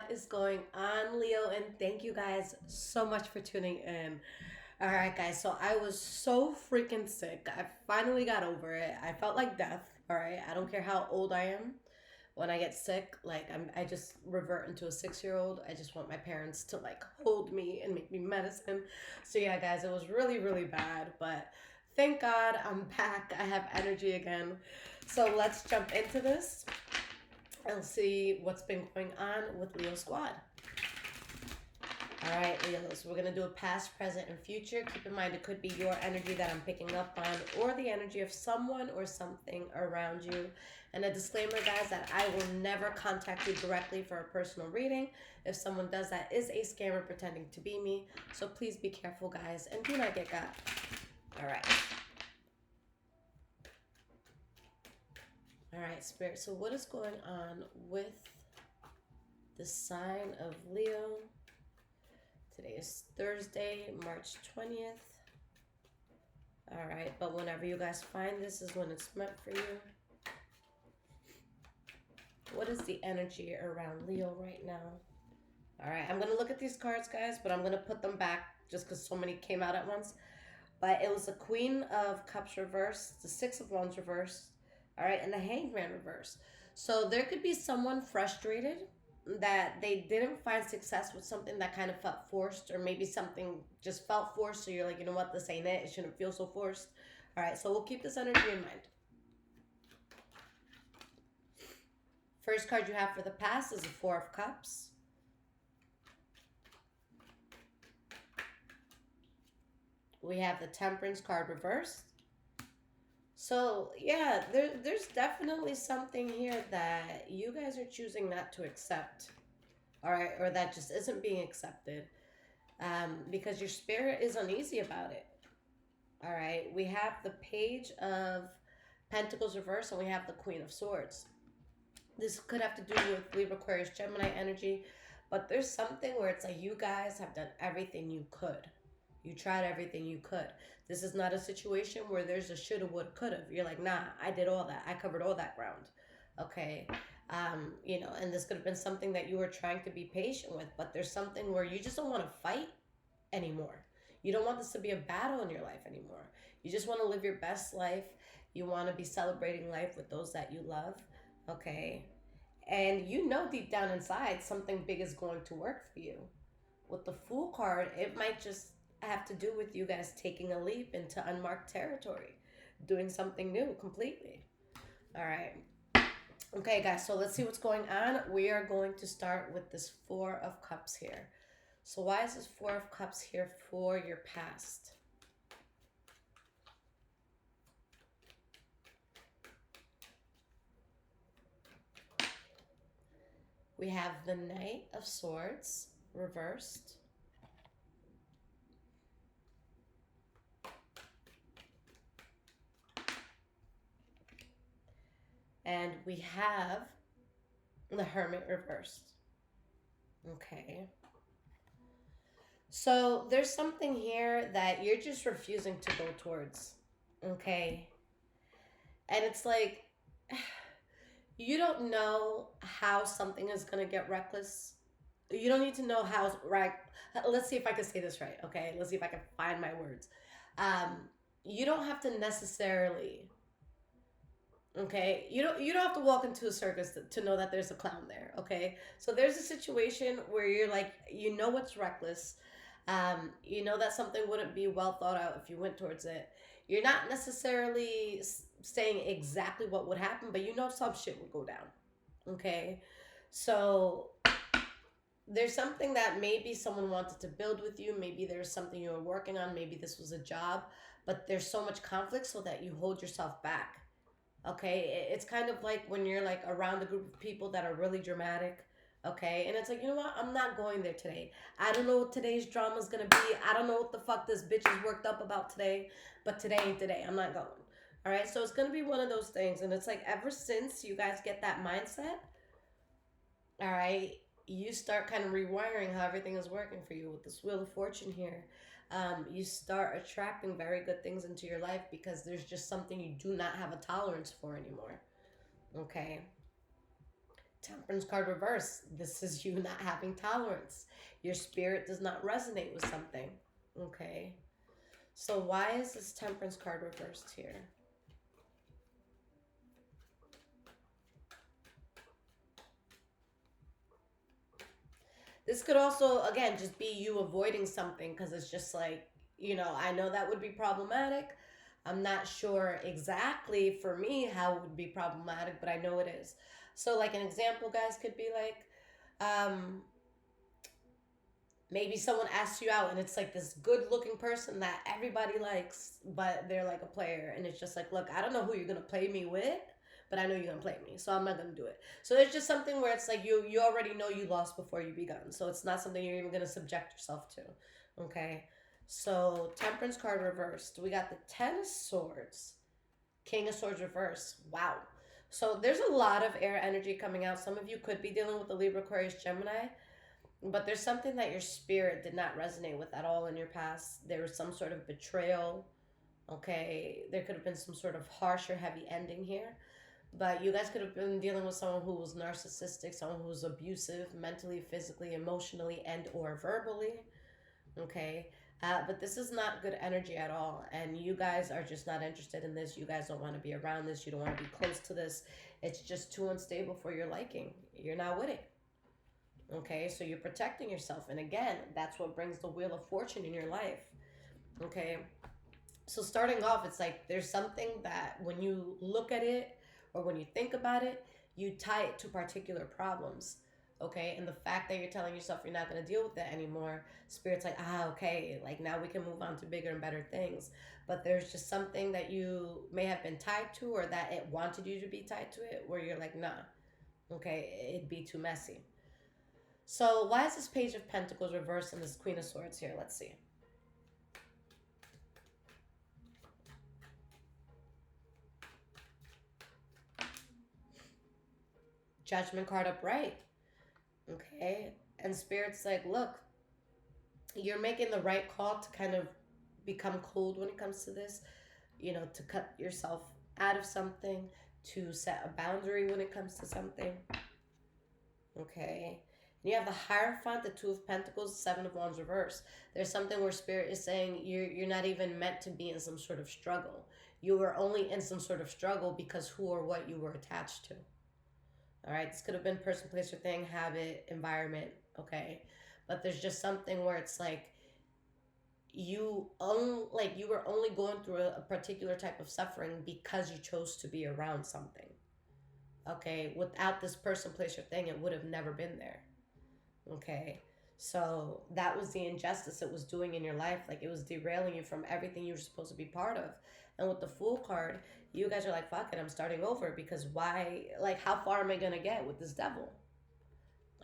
What is going on, Leo? And thank you guys so much for tuning in. All right, guys. So I was so freaking sick. I finally got over it. I felt like death. All right. I don't care how old I am. When I get sick, I just revert into a 6 year old. I just want my parents to like hold me and make me medicine. So yeah, guys, it was really really bad, but thank God I'm back. I have energy again. So let's jump into this and see what's been going on with Leo Squad. All right, Leos, we're going to do a past, present, and future. Keep in mind, it could be your energy that I'm picking up on or the energy of someone or something around you. And a disclaimer, guys, that I will never contact you directly for a personal reading. If someone does that, is a scammer pretending to be me. So please be careful, guys, and do not get got. All right. All right, Spirit. So what is going on with the sign of Leo? Today is Thursday, March 20th. All right, but whenever you guys find this is when it's meant for you. What is the energy around Leo right now? All right, I'm going to look at these cards, guys, but I'm going to put them back just because so many came out at once. But it was the Queen of Cups reversed, the Six of Wands reversed, all right, and the Hangman reversed. So there could be someone frustrated that they didn't find success with something that kind of felt forced, or maybe something just felt forced. So you're like, you know what, this ain't it. It shouldn't feel so forced. All right, so we'll keep this energy in mind. First card you have for the past is the Four of Cups. We have the Temperance card reversed. So yeah, there's definitely something here that you guys are choosing not to accept, all right, or that just isn't being accepted, because your spirit is uneasy about it. All right, we have the Page of Pentacles reversed, and we have the Queen of Swords. This could have to do with Libra, Aquarius, Gemini energy, but there's something where it's like you guys have done everything you could. You tried everything you could. This is not a situation where there's a shoulda, woulda, coulda. You're like, nah, I did all that. I covered all that ground. Okay. And this could have been something that you were trying to be patient with, but there's something where you just don't want to fight anymore. You don't want this to be a battle in your life anymore. You just want to live your best life. You want to be celebrating life with those that you love. Okay. And you know deep down inside something big is going to work for you. With the Fool card, it might just have to do with you guys taking a leap into unmarked territory, doing something new completely. All right. Okay, guys, so let's see what's going on. We are going to start with this Four of Cups here. So why is this Four of Cups here for your past? We have the Knight of Swords reversed. And we have the Hermit reversed. Okay. So there's something here that you're just refusing to go towards. Okay. And it's like, you don't know how something is going to get reckless. You don't need to know how, right? Let's see if I can say this right. Okay. Let's see if I can find my words. You don't have to necessarily, okay, you don't have to walk into a circus to know that there's a clown there. Okay, so there's a situation where you're like, you know, it's reckless. You know that something wouldn't be well thought out if you went towards it. You're not necessarily saying exactly what would happen, but you know some shit would go down. Okay, so there's something that maybe someone wanted to build with you. Maybe there's something you were working on. Maybe this was a job, but there's so much conflict so that you hold yourself back. Okay, it's kind of like when you're like around a group of people that are really dramatic. Okay, and it's like, you know what, I'm not going there today. I don't know what today's drama is gonna be. I don't know what the fuck this bitch is worked up about today, but today ain't today. I'm not going. All right, so it's gonna be one of those things, and it's like ever since you guys get that mindset, all right, you start kind of rewiring how everything is working for you with this Wheel of Fortune here. You start attracting very good things into your life because there's just something you do not have a tolerance for anymore. Okay. Temperance card reverse. This is you not having tolerance. Your spirit does not resonate with something. Okay. So why is this temperance card reversed here? This could also, again, just be you avoiding something because it's just like, I know that would be problematic. I'm not sure exactly for me how it would be problematic, but I know it is. So, like, an example, guys, could be like, um, maybe someone asks you out and it's like this good looking person that everybody likes, but they're like a player. And it's just like, look, I don't know who you're going to play me with, but I know you're going to play me. So I'm not going to do it. So it's just something where it's like you already know you lost before you begun. So it's not something you're even going to subject yourself to. Okay. So temperance card reversed. We got the 10 of swords, king of swords reversed. Wow. So there's a lot of air energy coming out. Some of you could be dealing with the Libra, Aquarius, Gemini. But there's something that your spirit did not resonate with at all in your past. There was some sort of betrayal. Okay. There could have been some sort of harsh or heavy ending here. But you guys could have been dealing with someone who was narcissistic, someone who was abusive mentally, physically, emotionally, and or verbally. Okay. But this is not good energy at all. And you guys are just not interested in this. You guys don't want to be around this. You don't want to be close to this. It's just too unstable for your liking. You're not with it. Okay, so you're protecting yourself. And again, that's what brings the wheel of fortune in your life. Okay, so starting off, it's like there's something that when you look at it or when you think about it, you tie it to particular problems. Okay, and the fact that you're telling yourself you're not going to deal with that anymore, spirit's like, okay, like now we can move on to bigger and better things. But there's just something that you may have been tied to or that it wanted you to be tied to it where you're like, nah, okay, it'd be too messy. So why is this Page of Pentacles reversed and this Queen of Swords here? Let's see. Judgment card upright. Okay. And Spirit's like, look, you're making the right call to kind of become cold when it comes to this. To cut yourself out of something, to set a boundary when it comes to something. Okay. And you have the Hierophant, the Two of Pentacles, Seven of Wands reverse. There's something where Spirit is saying you're not even meant to be in some sort of struggle. You were only in some sort of struggle because who or what you were attached to. All right. This could have been person, place, or thing, habit, environment. Okay. But there's just something where it's like you were only going through a particular type of suffering because you chose to be around something. Okay. Without this person, place, or thing, it would have never been there. Okay. So that was the injustice it was doing in your life. Like it was derailing you from everything you were supposed to be part of. And with the Fool card, you guys are like, fuck it, I'm starting over because why? Like, how far am I going to get with this devil?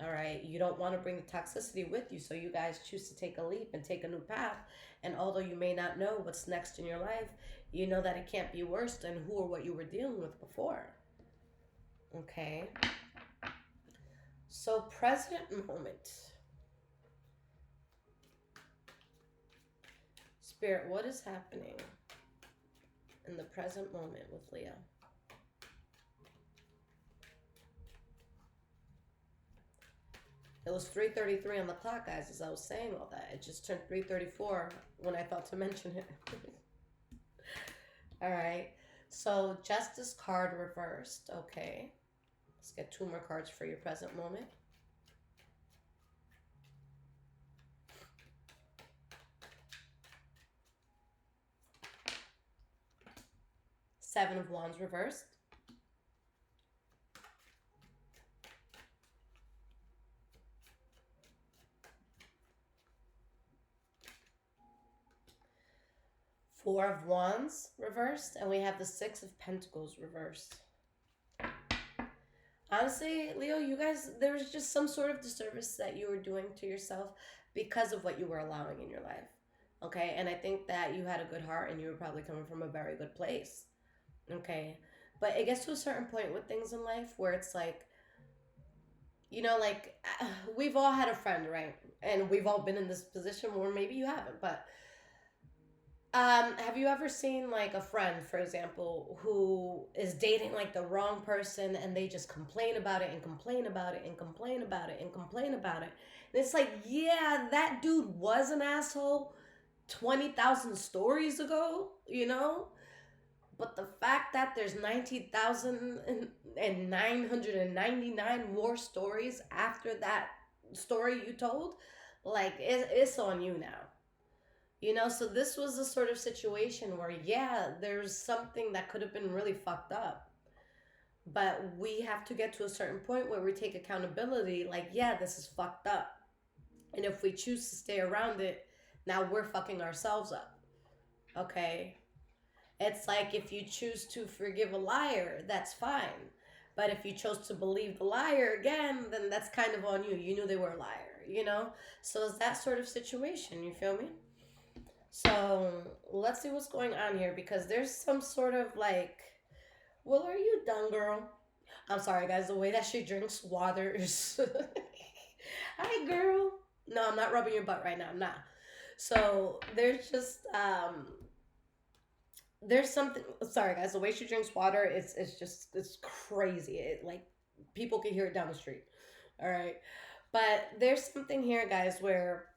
All right. You don't want to bring the toxicity with you. So you guys choose to take a leap and take a new path. And although you may not know what's next in your life, you know that it can't be worse than who or what you were dealing with before. Okay. So present moment. Spirit, what is happening in the present moment with Leo? It was 3:33 on the clock, guys, as I was saying all that. It just turned 3:34 when I thought to mention it. All right. So Justice card reversed. Okay. Let's get two more cards for your present moment. Seven of Wands reversed. Four of Wands reversed. And we have the Six of Pentacles reversed. Honestly, Leo, you guys, there was just some sort of disservice that you were doing to yourself because of what you were allowing in your life. Okay. And I think that you had a good heart and you were probably coming from a very good place. Okay. But it gets to a certain point with things in life where it's like, like we've all had a friend, right? And we've all been in this position where maybe you haven't, but Have you ever seen like a friend, for example, who is dating like the wrong person and they just complain about it and complain about it and complain about it and complain about it? And it's like, yeah, that dude was an asshole 20,000 stories ago, you know? But the fact that there's 19,999 more stories after that story you told, like, it's on you now. You know, so this was a sort of situation where, yeah, there's something that could have been really fucked up. But we have to get to a certain point where we take accountability, like, yeah, this is fucked up. And if we choose to stay around it, now we're fucking ourselves up. Okay? It's like if you choose to forgive a liar, that's fine. But if you chose to believe the liar again, then that's kind of on you. You knew they were a liar, you know? So it's that sort of situation, you feel me? So let's see what's going on here because there's some sort of like, well, are you done, girl? I'm sorry, guys. The way that she drinks water is. Hi, girl. No, I'm not rubbing your butt right now. I'm not. So there's something. Sorry, guys. The way she drinks water, it's just it's crazy. It like people can hear it down the street. All right, but there's something here, guys, where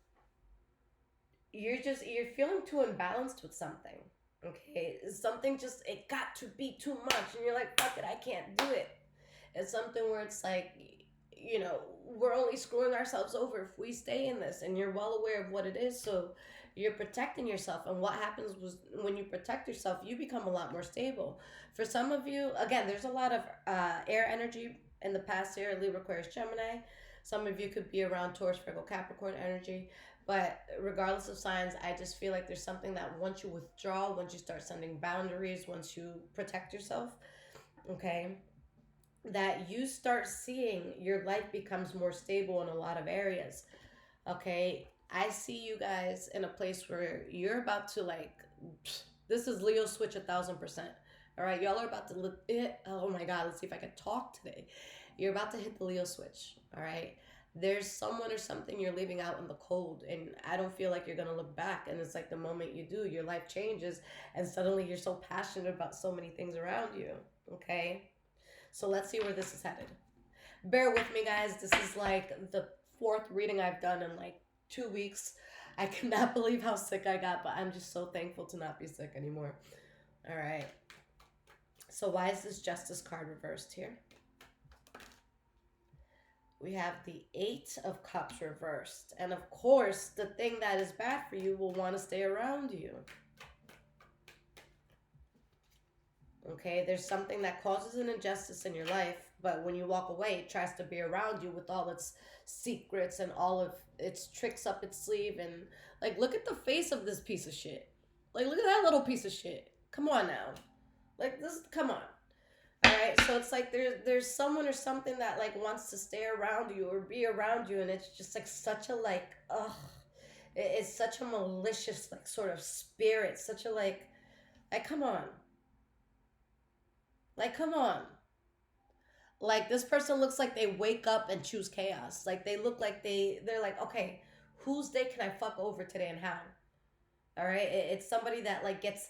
you're feeling too imbalanced with something. Okay, something just it got to be too much, and you're like, fuck it, I can't do it. It's something where it's like, you know, we're only screwing ourselves over if we stay in this, and you're well aware of what it is, so you're protecting yourself. And what happens was when you protect yourself, you become a lot more stable. For some of you, again, there's a lot of air energy in the past year. Libra, Aquarius, Gemini. Some of you could be around Taurus, Virgo, Capricorn energy. But regardless of signs, I just feel like there's something that once you withdraw, once you start sending boundaries, once you protect yourself, okay, that you start seeing your life becomes more stable in a lot of areas. Okay, I see you guys in a place where you're about to like, this is Leo switch 1,000%. All right, y'all are about to oh my God, let's see if I can talk today. You're about to hit the Leo switch. All right, there's someone or something you're leaving out in the cold, and I don't feel like you're gonna look back. And it's like the moment you do, your life changes, and suddenly you're so passionate about so many things around you. Okay, so let's see where this is headed. Bear with me, guys. This is like the fourth reading I've done in like 2 weeks. I cannot believe how sick I got, but I'm just so thankful to not be sick anymore. All right. So, why is this Justice card reversed here? We have the Eight of Cups reversed. And of course, the thing that is bad for you will want to stay around you. Okay, there's something that causes an injustice in your life, but when you walk away, it tries to be around you with all its secrets and all of its tricks up its sleeve. And like, look at the face of this piece of shit. Like, look at that little piece of shit. Come on now. Like, this, come on. All right, so it's like there's someone or something that like wants to stay around you or be around you, and it's just like such a like, ugh, it's such a malicious like sort of spirit, such a like come on, like come on. Like this person looks like they wake up and choose chaos. Like they look like they're like, okay, whose day can I fuck over today and how? All right, it's somebody that like gets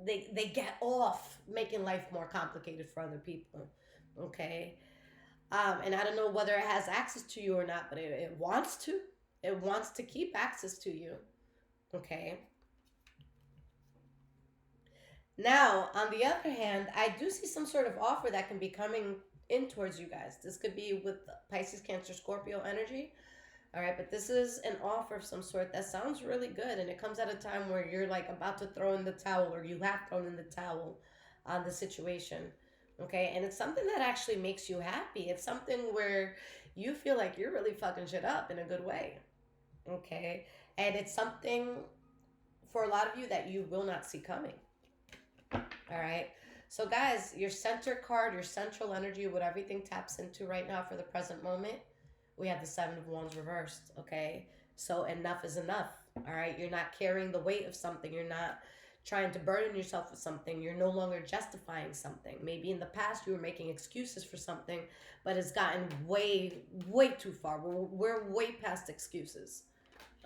they get off making life more complicated for other people. Okay, and I don't know whether it has access to you or not, but it wants to. It wants to keep access to you. Okay. Now, on the other hand, I do see some sort of offer that can be coming in towards you guys. This could be with Pisces, Cancer, Scorpio energy. All right, but this is an offer of some sort that sounds really good, and it comes at a time where you're like about to throw in the towel, or you have thrown in the towel on the situation. Okay, and it's something that actually makes you happy. It's something where you feel like you're really fucking shit up in a good way. Okay, and it's something for a lot of you that you will not see coming. All right. So, guys, your center card, your central energy, what everything taps into right now for the present moment, we have the Seven of Wands reversed. Okay. So, enough is enough. All right. You're not carrying the weight of something. You're not trying to burden yourself with something. You're no longer justifying something. Maybe in the past you were making excuses for something, but it's gotten way, way too far. We're way past excuses.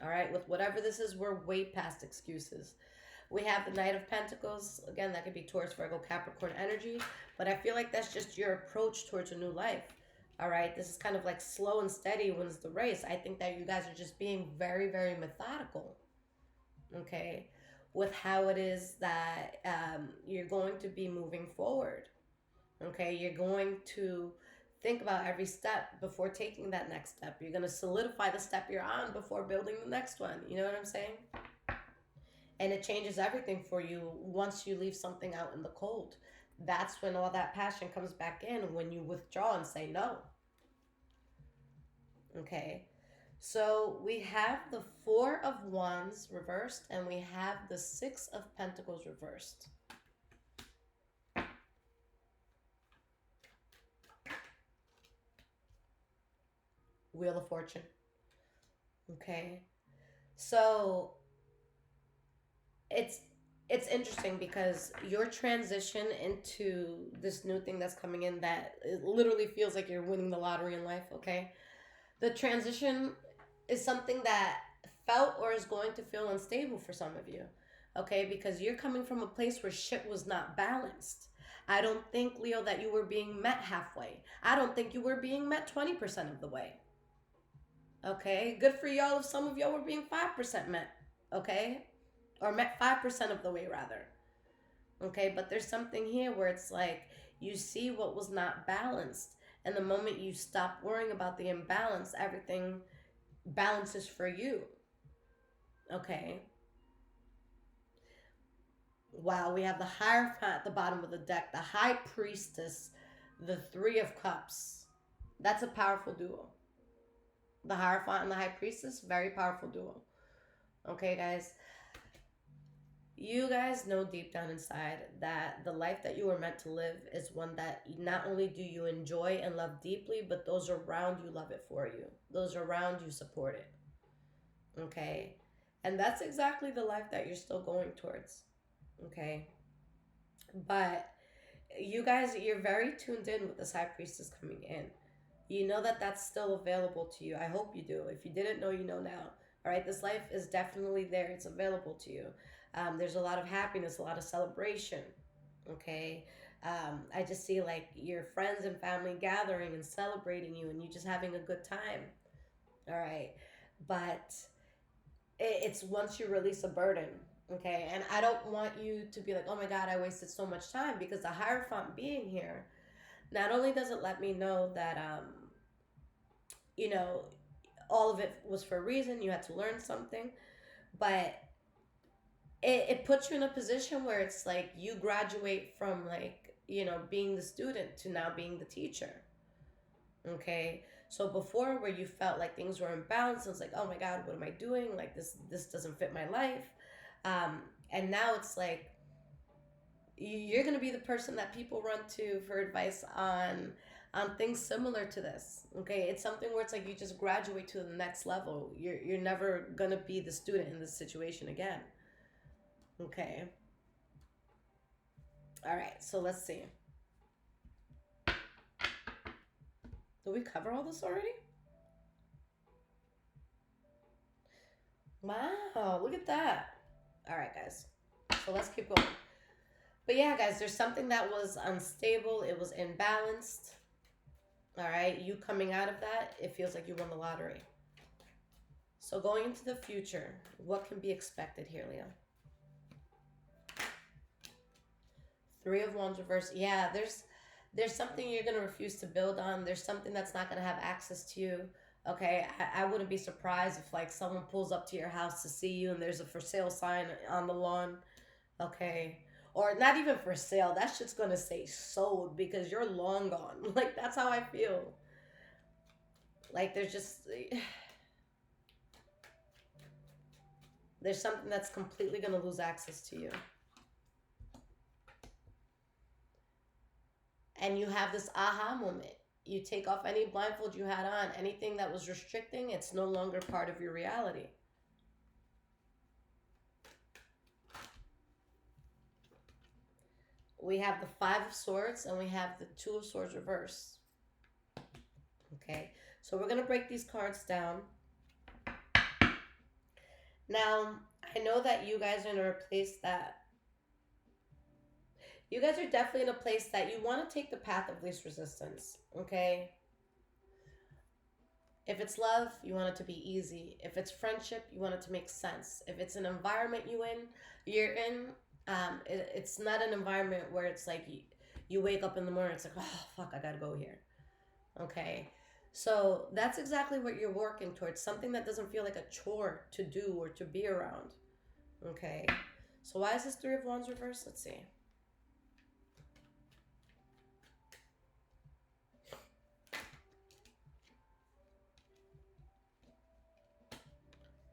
All right, with whatever this is, we're way past excuses. We have the Knight of Pentacles. Again, that could be Taurus, Virgo, Capricorn energy. But I feel like that's just your approach towards a new life. All right, this is kind of like slow and steady wins the race. I think that you guys are just being very, very methodical. Okay, with how it is that you're going to be moving forward. Okay, you're going to think about every step before taking that next step. You're going to solidify the step you're on before building the next one. You know what I'm saying? And it changes everything for you once you leave something out in the cold. That's when all that passion comes back in, when you withdraw and say no. Okay, so we have the Four of Wands reversed, and we have the Six of Pentacles reversed. Wheel of Fortune. Okay, so it's interesting because your transition into this new thing that's coming in, that it literally feels like you're winning the lottery in life. Okay, the transition is something that felt or is going to feel unstable for some of you. Okay, because you're coming from a place where shit was not balanced. I don't think, Leo, that you were being met halfway. I don't think you were being met 20% of the way. Okay, good for y'all if some of y'all were being 5% met. Okay, or met 5% of the way, rather. Okay, but there's something here where it's like you see what was not balanced, and the moment you stop worrying about the imbalance, everything balances for you. Okay. Wow, we have the Hierophant at the bottom of the deck, the High Priestess, the Three of Cups. That's a powerful duo. The Hierophant and the High Priestess, very powerful duo. Okay, guys. You guys know deep down inside that the life that you were meant to live is one that not only do you enjoy and love deeply, but those around you love it for you. Those around you support it. Okay? And that's exactly the life that you're still going towards. Okay? But you guys, you're very tuned in with this High Priestess coming in. You know that that's still available to you. I hope you do. If you didn't know, you know now. All right, this life is definitely there. It's available to you. There's a lot of happiness, a lot of celebration. Okay, I just see like your friends and family gathering and celebrating you, and you just having a good time. All right, but it's once you release a burden. Okay, and I don't want you to be like, oh my God, I wasted so much time, because the Hierophant being here not only does it let me know that you know, all of it was for a reason, you had to learn something, but it puts you in a position where it's like you graduate from, like, you know, being the student to now being the teacher. Okay, so before, where you felt like things were imbalanced, it's like, oh my God, what am I doing, like this doesn't fit my life. And now it's like you're going to be the person that people run to for advice on things similar to this. Okay, it's something where it's like you just graduate to the next level. You're never going to be the student in this situation again. Okay, all right, so let's see, did we cover all this already? Wow, look at that. All right, guys, so let's keep going. But yeah, guys, there's something that was unstable, it was imbalanced. All right, you coming out of that, it feels like you won the lottery. So going into the future, what can be expected here, Leo? Three of Wands reversed. Yeah, there's something you're going to refuse to build on. There's something that's not going to have access to you. Okay, I wouldn't be surprised if like someone pulls up to your house to see you and there's a for sale sign on the lawn. Okay, or not even for sale. That shit's going to say sold because you're long gone. Like, that's how I feel. Like, there's something that's completely going to lose access to you. And you have this aha moment. You take off any blindfold you had on, anything that was restricting, it's no longer part of your reality. We have the Five of Swords and we have the Two of Swords reversed. Okay, so we're going to break these cards down. Now, I know that you guys are in a place that you guys are definitely in a place that you want to take the path of least resistance. Okay, if it's love, you want it to be easy. If it's friendship, you want it to make sense. If it's an environment you're in, it's not an environment where it's like you wake up in the morning, it's like, oh fuck, I gotta go here. Okay, so that's exactly what you're working towards. Something that doesn't feel like a chore to do or to be around. Okay, so why is this Three of Wands reversed? Let's see.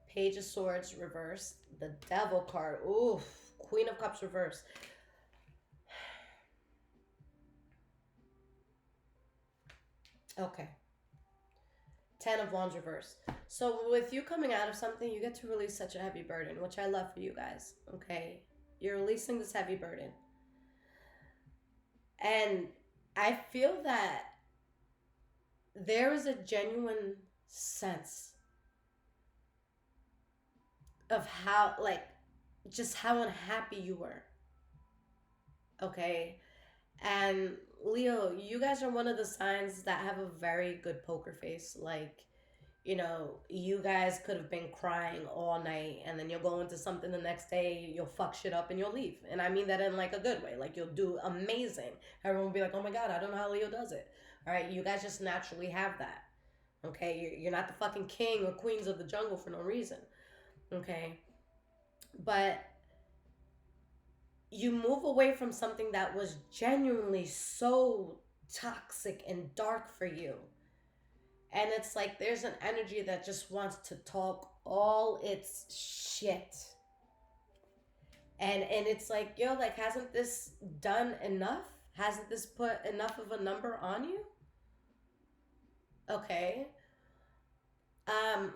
Page of Swords reversed. The Devil card. Oof. Queen of Cups reversed. Okay. Ten of Wands reversed. So with you coming out of something, you get to release such a heavy burden, which I love for you guys. Okay. You're releasing this heavy burden. And I feel that there is a genuine sense of how, like, just how unhappy you were. Okay. And Leo, you guys are one of the signs that have a very good poker face. Like, you guys could have been crying all night and then you'll go into something the next day, you'll fuck shit up and you'll leave. And I mean that in like a good way. Like, you'll do amazing. Everyone will be like, oh my God, I don't know how Leo does it. All right. You guys just naturally have that. Okay. You're not the fucking king or queens of the jungle for no reason. Okay. But you move away from something that was genuinely so toxic and dark for you. And it's like there's an energy that just wants to talk all its shit. And it's like, yo, like, hasn't this done enough? Hasn't this put enough of a number on you? Okay. Um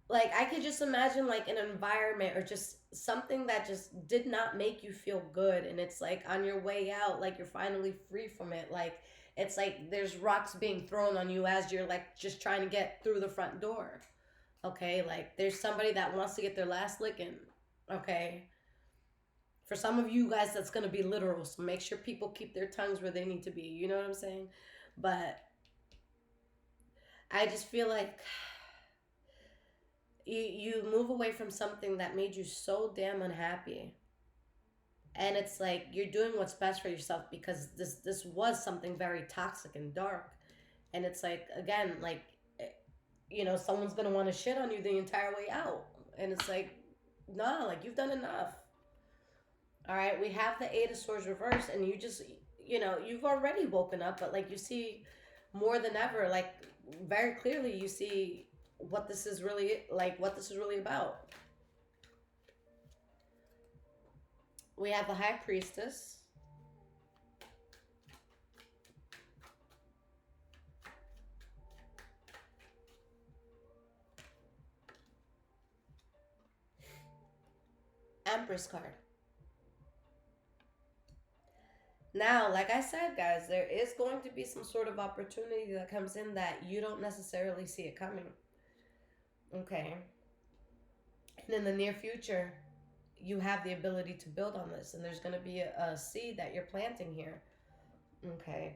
like, I could just imagine like an environment or just something that just did not make you feel good, and it's like on your way out, like you're finally free from it. Like, it's like there's rocks being thrown on you as you're like just trying to get through the front door. Okay, like there's somebody that wants to get their last licking. Okay, for some of you guys that's going to be literal, so make sure people keep their tongues where they need to be, you know what I'm saying? But I just feel like you move away from something that made you so damn unhappy, and it's like you're doing what's best for yourself because this was something very toxic and dark. And it's like, again, like, someone's gonna want to shit on you the entire way out, and it's like, nah, like, you've done enough. All right, we have the Eight of Swords reversed, and you just, you've already woken up, but like, you see more than ever, like, very clearly, you see what this is really like, what this is really about. We have the High Priestess. Empress card. Now, like I said, guys, there is going to be some sort of opportunity that comes in that you don't necessarily see it coming. Okay. And in the near future, you have the ability to build on this, and there's going to be a seed that you're planting here. Okay.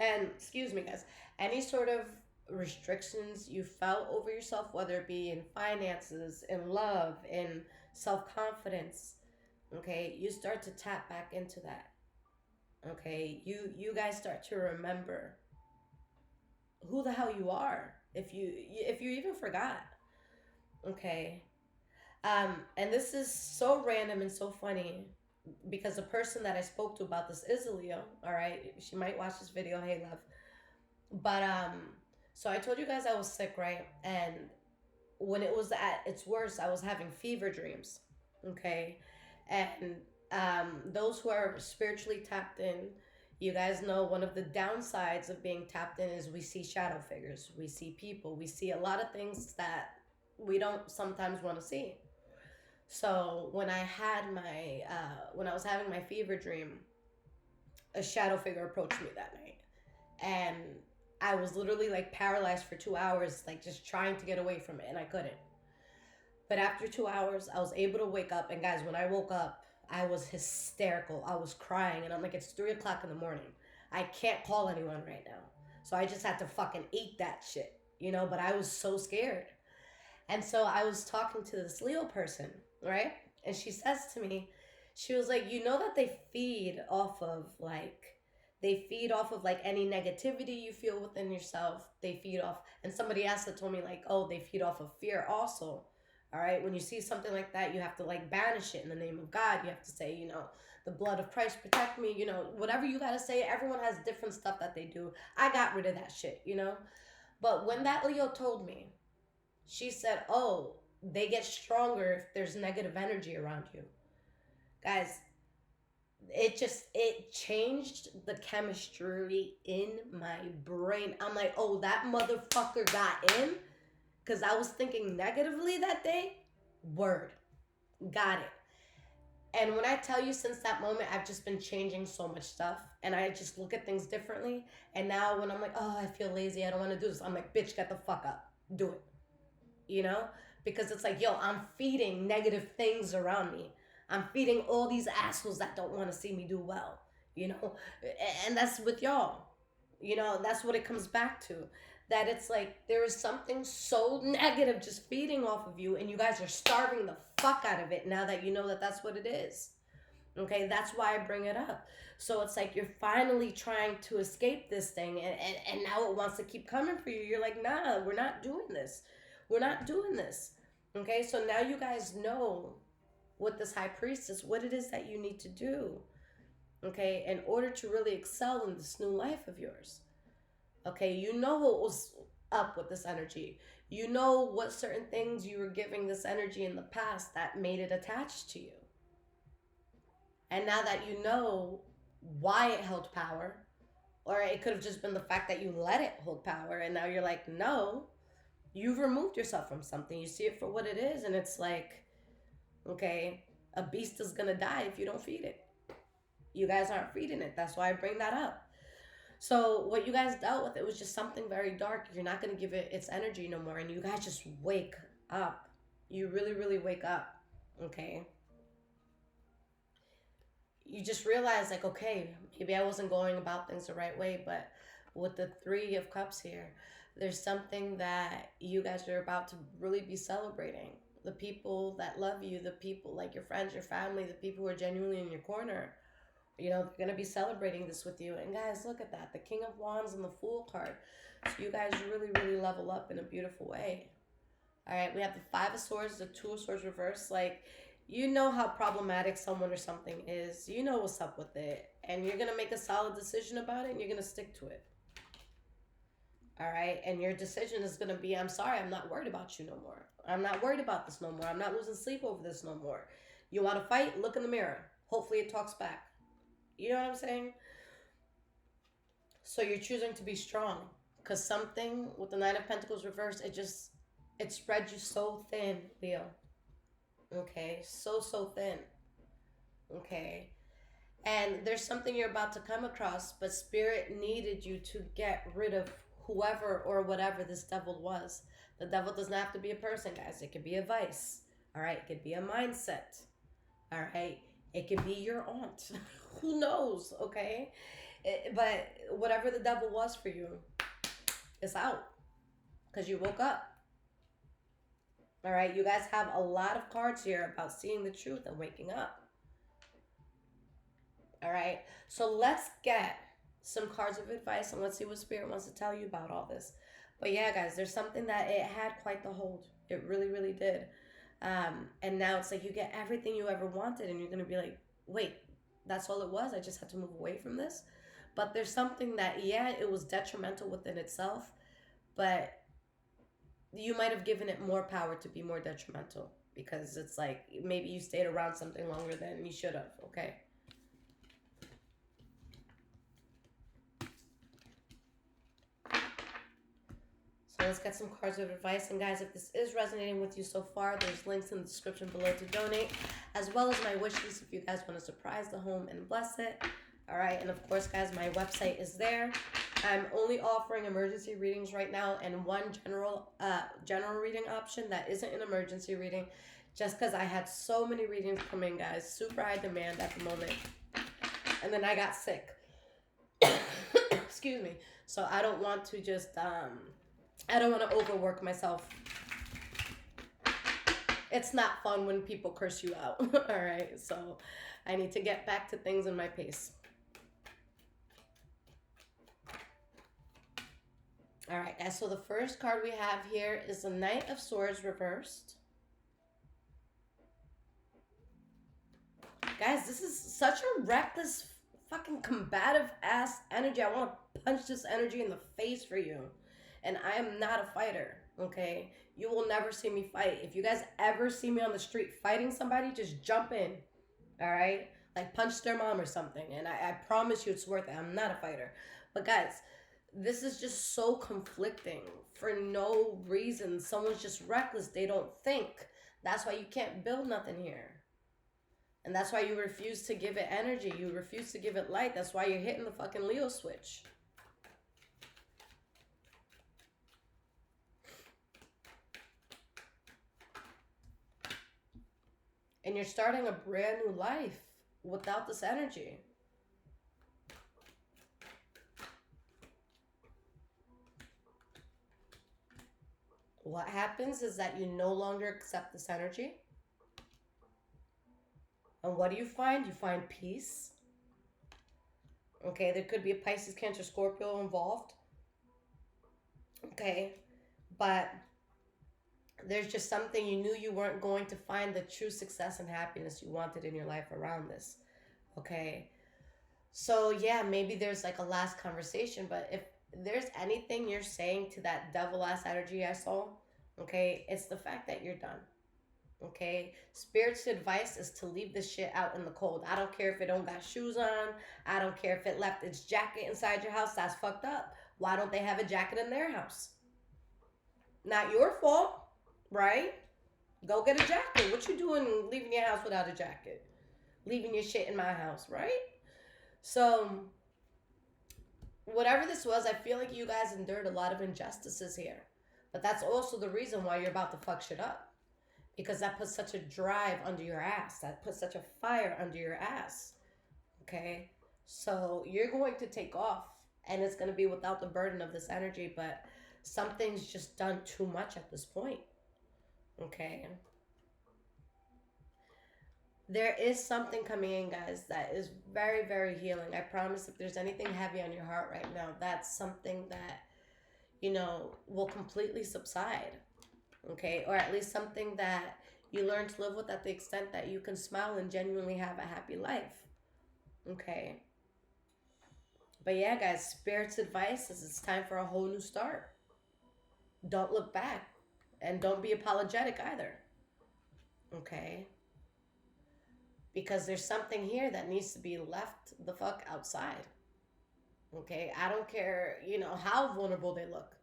And excuse me, guys, any sort of restrictions you felt over yourself, whether it be in finances, in love, in self confidence, okay, you start to tap back into that. Okay, you guys start to remember who the hell you are, if you even forgot. Okay. And this is so random and so funny because the person that I spoke to about this is a Leo. All right, she might watch this video. Hey, love. But so I told you guys I was sick, right? And when it was at its worst, I was having fever dreams. Okay, and those who are spiritually tapped in, you guys know one of the downsides of being tapped in is we see shadow figures, we see people, we see a lot of things that we don't sometimes want to see. So when I was having my fever dream, a shadow figure approached me that night, and I was literally like paralyzed for 2 hours, like just trying to get away from it, and I couldn't. But after 2 hours, I was able to wake up. And guys, when I woke up, I was hysterical. I was crying. And I'm like, it's 3 o'clock in the morning. I can't call anyone right now. So I just had to fucking eat that shit, you know? But I was so scared. And so I was talking to this Leo person, right? And she says to me, she was like, you know that they feed off of like any negativity you feel within yourself. They feed off, and somebody else that told me like, oh, they feed off of fear also. All right, when you see something like that, you have to like banish it in the name of God. You have to say, you know, the blood of Christ protect me, you know, whatever you got to say. Everyone has different stuff that they do. I got rid of that shit, you know. But when that Leo told me, she said, oh, they get stronger if there's negative energy around you. Guys, it changed the chemistry in my brain. I'm like, oh, that motherfucker got in, because I was thinking negatively that day. Word. Got it. And when I tell you, since that moment, I've just been changing so much stuff, and I just look at things differently. And now when I'm like, oh, I feel lazy, I don't want to do this, I'm like, bitch, get the fuck up, do it, you know? Because it's like, yo, I'm feeding negative things around me. I'm feeding all these assholes that don't want to see me do well, you know? And that's with y'all. You know, that's what it comes back to. That it's like there is something so negative just feeding off of you, and you guys are starving the fuck out of it now that you know that that's what it is. Okay, that's why I bring it up. So it's like you're finally trying to escape this thing, and now it wants to keep coming for you. You're like, nah, we're not doing this. We're not doing this. Okay, so now you guys know with this high priestess what it is that you need to do, okay, in order to really excel in this new life of yours. Okay, you know what was up with this energy. You know what certain things you were giving this energy in the past that made it attached to you. And now that you know why it held power, or it could have just been the fact that you let it hold power, and now you're like, no, you've removed yourself from something. You see it for what it is, and it's like, okay, a beast is gonna die if you don't feed it. You guys aren't feeding it. That's why I bring that up. So what you guys dealt with, it was just something very dark. You're not gonna give it its energy no more, and you guys just wake up. You really, really wake up. Okay. You just realize like, okay, maybe I wasn't going about things the right way, but with the 3 of Cups here, there's something that you guys are about to really be celebrating. The people that love you, the people like your friends, your family, the people who are genuinely in your corner, you know, they're going to be celebrating this with you. And guys, look at that. The King of Wands and the Fool card. So you guys really, really level up in a beautiful way. All right, we have the 5 of Swords, the 2 of Swords reverse. Like, you know how problematic someone or something is. You know what's up with it. And you're going to make a solid decision about it, and you're going to stick to it. All right, and your decision is going to be, I'm sorry, I'm not worried about you no more. I'm not worried about this no more. I'm not losing sleep over this no more. You want to fight? Look in the mirror. Hopefully it talks back. You know what I'm saying? So you're choosing to be strong, because something with the 9 of Pentacles reversed, it spread you so thin, Leo. Okay, so thin. Okay, and there's something you're about to come across, but Spirit needed you to get rid of whoever or whatever this devil was. The devil doesn't have to be a person, guys. It could be a vice. All right, it could be a mindset. All right, it could be your aunt. Who knows? Okay, but whatever the devil was for you, it's out, because you woke up. All right, you guys have a lot of cards here about seeing the truth and waking up. All right, so let's get some cards of advice, and let's see what Spirit wants to tell you about all this. But yeah, guys, there's something that it had quite the hold. It really, really did. And now it's like you get everything you ever wanted, and you're going to be like, wait, that's all it was? I just had to move away from this? But there's something that, yeah, it was detrimental within itself, but you might have given it more power to be more detrimental, because it's like maybe you stayed around something longer than you should have, okay? So let's get some cards of advice. And guys, if this is resonating with you so far, there's links in the description below to donate, as well as my wish list if you guys want to surprise the home and bless it. All right, and of course, guys, my website is there. I'm only offering emergency readings right now and one general reading option that isn't an emergency reading, just because I had so many readings come in, guys. Super high demand at the moment, and then I got sick. Excuse me. So I don't want to just I don't want to overwork myself. It's not fun when people curse you out. All right, so I need to get back to things in my pace. All right, guys, so the first card we have here is the Knight of Swords reversed. Guys, this is such a reckless, fucking combative ass energy. I want to punch this energy in the face for you. And I am not a fighter, okay? You will never see me fight. If you guys ever see me on the street fighting somebody, just jump in, all right? Like punch their mom or something. And I promise you it's worth it. I'm not a fighter. But guys, this is just so conflicting for no reason. Someone's just reckless. They don't think. That's why you can't build nothing here. And that's why you refuse to give it energy. You refuse to give it light. That's why you're hitting the fucking Leo switch. And you're starting a brand new life without this energy. What happens is that you no longer accept this energy. And what do you find? You find peace. Okay, there could be a Pisces, Cancer, Scorpio involved. Okay, but there's just something you knew you weren't going to find the true success and happiness you wanted in your life around this. Okay, so yeah, maybe there's like a last conversation, but if there's anything you're saying to that devil ass energy I saw, okay, it's the fact that you're done. Okay, Spirit's advice is to leave this shit out in the cold. I don't care if it don't got shoes on. I don't care if it left its jacket inside your house. That's fucked up. Why don't they have a jacket in their house? Not your fault, right? Go get a jacket. What you doing leaving your house without a jacket? Leaving your shit in my house, right? So whatever this was, I feel like you guys endured a lot of injustices here. But that's also the reason why you're about to fuck shit up. Because that puts such a drive under your ass. That puts such a fire under your ass. Okay? So you're going to take off. And it's going to be without the burden of this energy. But something's just done too much at this point. Okay? There is something coming in, guys, that is very, very healing. I promise if there's anything heavy on your heart right now, that's something that, you know, will completely subside. Okay, or at least something that you learn to live with at the extent that you can smile and genuinely have a happy life. Okay, but yeah, guys, Spirit's advice is it's time for a whole new start. Don't look back, and don't be apologetic either. Okay, because there's something here that needs to be left the fuck outside. Okay, I don't care, you know, how vulnerable they look.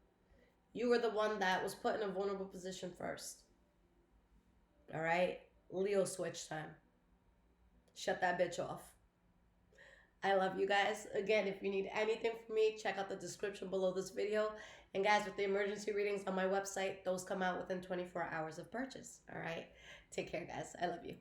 You were the one that was put in a vulnerable position first. All right? Leo switch time. Shut that bitch off. I love you guys. Again, if you need anything from me, check out the description below this video. And guys, with the emergency readings on my website, those come out within 24 hours of purchase. All right? Take care, guys. I love you.